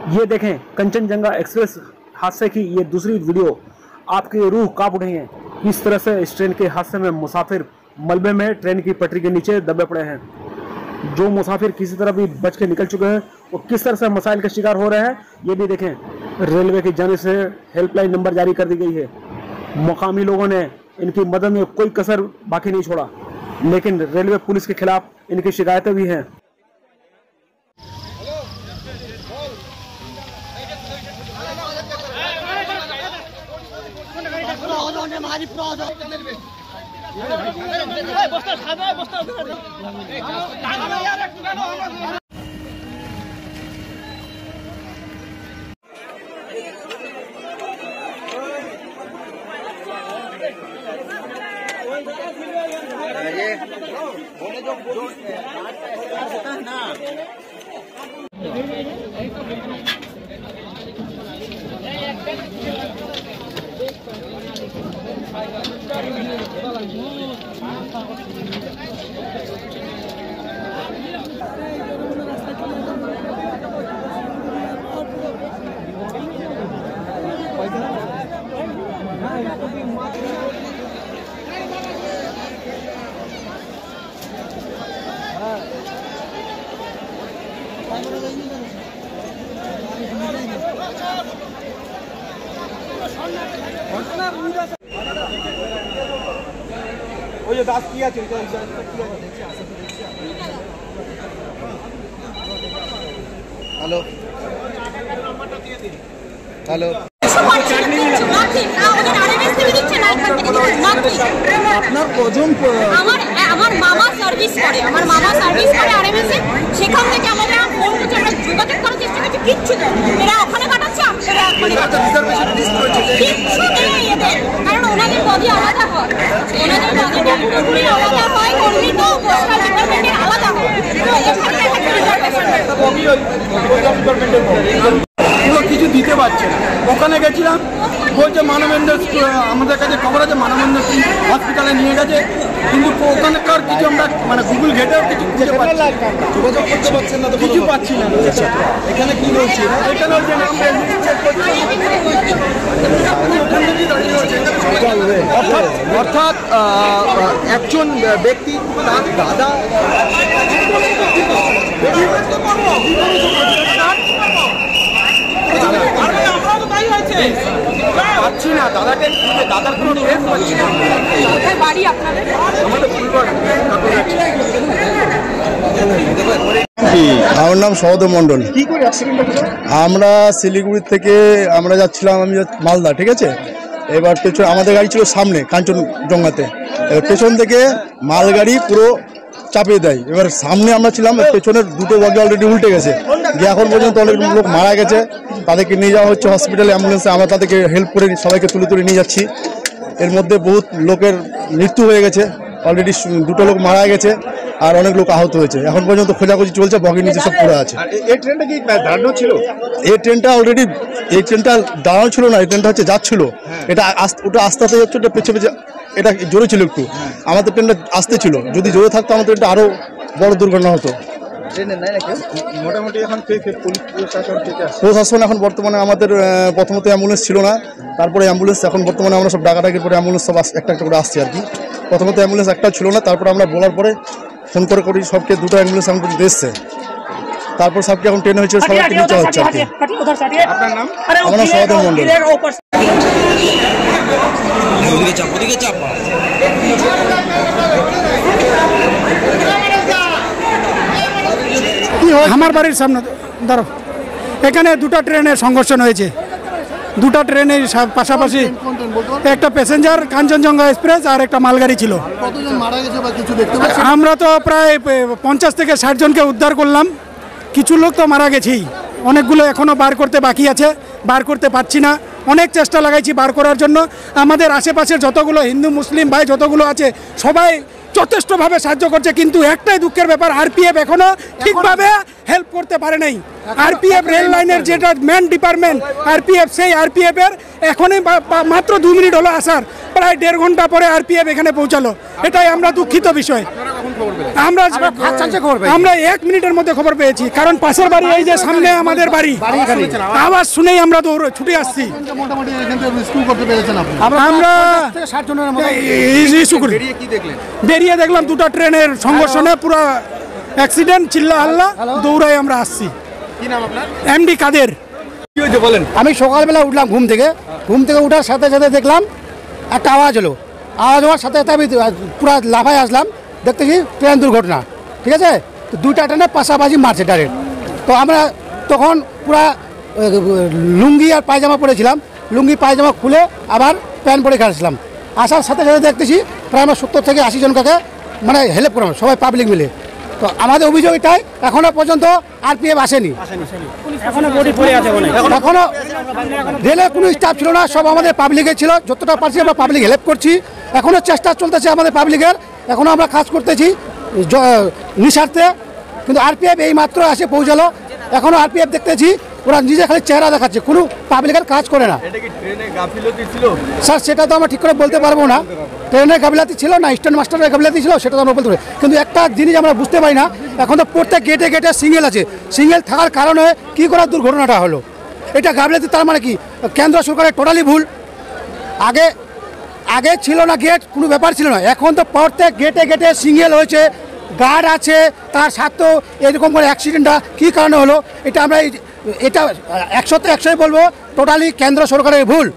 ये देखें कंचनजंगा एक्सप्रेस हादसे की ये दूसरी वीडियो। आपकी रूह कांप उठी है। किस तरह से इस ट्रेन के हादसे में मुसाफिर मलबे में ट्रेन की पटरी के नीचे दबे पड़े हैं। जो मुसाफिर किसी तरह भी बच के निकल चुके हैं वो किस तरह से मसाइल का शिकार हो रहे हैं ये भी देखें। रेलवे की जानिब से हेल्पलाइन नंबर जारी कर दी गई है। मुकामी लोगों ने इनकी मदद में कोई कसर बाकी नहीं छोड़ा, लेकिन रेलवे पुलिस के खिलाफ इनकी शिकायतें भी हैं। हेलो हेलो আপনার কজন আমার মামা সার্ভিস করে আরএমএস এ। সেখান থেকে আমাদের ফোন করছে, আমরা যোগাযোগ করার চেষ্টা করছি, কিচ্ছু নেই। এরা ওখানে কাটাচ্ছে, আমরা কিচ্ছু নেই এদের। কারণ ওনাদের বডি আলাদা হয়, ওনাদের বডিটা পুরোপুরি আলাদা হয়, অন্য তো পোস্টাল ডিপার্টমেন্টের আলাদা হয়। কিছু দিতে পারছে না। ওখানে গেছিলাম, বলছে মানবেন্দ্র, আমাদের কাছে খবর আছে মানবেন্দ্র হসপিটালে নিয়ে গেছে, কিন্তু ওখানকার কিছু আমরা মানে গুগল ঘেটেও কিছু খুঁজে পাচ্ছি না, যোগাযোগ করতে পারছেন না, তো কিছু পাচ্ছি না। এখানে কি বলছি, এখানে অর্থাৎ একজন ব্যক্তি তার দাদা পাচ্ছি না, দাদাকে দাদার কোনো ট্রেস পাচ্ছি না। বাড়ি আপনাদের আমাদের আমার নাম সহদেব মণ্ডল। আমরা শিলিগুড়ি থেকে আমরা যাচ্ছিলাম, আমি মালদা, ঠিক আছে। এবার পেছনে আমাদের গাড়ি ছিল সামনে কাঞ্চনজঙ্ঘাতে, এবার পেছন থেকে মালগাড়ি পুরো চাপিয়ে দেয়। এবার সামনে আমরা ছিলাম, পেছনের দুটো বগি অলরেডি উল্টে গেছে, যে এখন পর্যন্ত অনেক লোক মারা গেছে, তাদেরকে নিয়ে যাওয়া হচ্ছে হসপিটালে, অ্যাম্বুলেন্সে। আমরা তাদেরকে হেল্প করে সবাইকে তুলে নিয়ে যাচ্ছি। এর মধ্যে বহুত লোকের মৃত্যু হয়ে গেছে, অলরেডি দুটো লোক মারা গেছে আর অনেক লোক আহত হয়েছে। এখন পর্যন্ত খোঁজাখুঁজি চলছে, বগির নিচে সব পড়ে আছে। এই ট্রেনটা কি দাঁড়ানো ছিল? এই ট্রেনটা অলরেডি, এই ট্রেনটা দাঁড়ানো ছিল না, এই ট্রেনটা হচ্ছে যাচ্ছিল। এটা ওটা আস্তে আস্তে যাচ্ছে, ওটা পেছে পেছে, এটা জোরে ছিল একটু। আমাদের ট্রেনটা আসতে ছিল, যদি জোরে থাকতো আমাদের ট্রেনটা আরও বড় দুর্ঘটনা হতো। মোটামুটি এখন প্রশাসন এখন বর্তমানে আমাদের প্রথমত অ্যাম্বুলেন্স ছিল না, তারপরে অ্যাম্বুলেন্স, এখন বর্তমানে আমরা সব ডাকাডাকির পরে অ্যাম্বুলেন্স সব একটা একটা করে আসছি আর কি। প্রথমত অ্যাম্বুলেন্স একটা ছিল না, তারপরে আমরা বলার পরে ফোন করে সবকে দুটো অ্যাম্বুলেন্স এখন পর্যন্ত এসছে, তারপর সবকে এখন ট্রেন হয়েছে, সবাইকে নিতে হচ্ছে আর কি। আপনার নাম? আমার নাম সহদেব মণ্ডল। আমার বাড়ির সামনে ধরো, এখানে দুটো ট্রেনের সংঘর্ষণ হয়েছে, দুটো ট্রেনের পাশাপাশি, একটা প্যাসেঞ্জার কাঞ্চনজঙ্ঘা এক্সপ্রেস আর একটা মালগাড়ি ছিল। আমরা তো প্রায় 50 থেকে 60 জনকে উদ্ধার করলাম, কিছু লোক তো মারা গেছেই, অনেকগুলো এখনও বার করতে বাকি আছে, বার করতে পারছি না। অনেক চেষ্টা লাগাইছি বার করার জন্য। আমাদের আশেপাশের যতগুলো হিন্দু মুসলিম ভাই যতগুলো আছে সবাই যথেষ্টভাবে সাহায্য করছে, কিন্তু একটাই দুঃখের ব্যাপার, আরপিএফ এখনো ঠিকভাবে হেল্প করতে পারে নাই। আরপিএফ রেল লাইনের যেটা মেন ডিপার্টমেন্ট আরপিএফ, সেই আরপিএফ এর এখনই মাত্র 2 মিনিট হলো আসার, প্রায় 1.5 ঘন্টা পরে আরপিএফ এখানে পৌঁছালো। এটাই আমরা দুঃখিত বিষয়। আমরা 1 মিনিটের মধ্যে খবর পেয়েছি, কারণ পাশের বাড়ি এই যে সামনে আমাদের বাড়ি, আওয়াজ শুনেই আমরা দৌড়ে ছুটে আসছি। আমরা বেরিয়ে দেখলাম দুটো ট্রেনের সংঘর্ষণে পুরো অ্যাক্সিডেন্ট, চিল্লা হাল্লা, দৌড়াই আমরা আসছি। এমডি কাদের। আমি সকালবেলা উঠলাম ঘুম থেকে উঠার সাথে সাথে দেখলাম একটা আওয়াজ হলো, আওয়াজ হওয়ার সাথে সাথে আমি পুরো লাফায় আসলাম, দেখতেছি ট্রেন দুর্ঘটনা। ঠিক আছে, তো দুইটা ট্রেনে পাশাপাশি মারছে ডাইরেক্ট। তো আমরা তখন পুরা লুঙ্গি আর পায়জামা পরেছিলাম, লুঙ্গি পায়জামা খুলে আবার প্যান্ট পরে খেয়েছিলাম। আসার সাথে সাথে দেখতেছি প্রায় আমরা 70 থেকে 80 জনকে মানে হেল্প করলাম, সবাই পাবলিক মিলে। তো আমাদের অভিযোগ এটাই, এখনো পর্যন্ত আরপিএফ আসেনি, এখনো রেলের কোনো স্টাফ ছিল না, সব আমাদের পাবলিকের ছিল। যতটা পারছি আমরা পাবলিক হেল্প করছি, এখনো চেষ্টা চলতেছে আমাদের পাবলিকের, এখনো আমরা কাজ করতেছি নিঃস্বার্থে। কিন্তু আরপিএফ এই মাত্র আসে পৌঁছালো, এখনো আরপিএফ দেখতেছি ওরা নিজে খালি চেহারা দেখাচ্ছে, কোনো পাবলিকের কাজ করে না। স্যার সেটা তো আমরা ঠিক করে বলতে পারবো না, ট্রেনের গাফিলতি ছিল না স্ট্যান্ড মাস্টারের গাফিলতি ছিল সেটা তো আমরা বলতে পারি। কিন্তু একটা জিনিস আমরা বুঝতে পারি না, এখন তো প্রত্যেক গেটে গেটে সিঙ্গেল আছে, সিঙ্গেল থাকার কারণে কী করে দুর্ঘটনাটা হলো, এটা গাফিলতি। তার মানে কি কেন্দ্র সরকারের টোটালি ভুল। আগে ছিল না গেট, কোনো ব্যাপার ছিল না, এখন তো প্রত্যেক গেটে গেটে সিঙ্গেল হয়েছে, গার্ড আছে, তার সাথেও এরকম করে অ্যাক্সিডেন্টটা কী কারণে হলো, এটা আমরা এটা 100-তে 100 বলবো টোটালি কেন্দ্র সরকারের ভুল।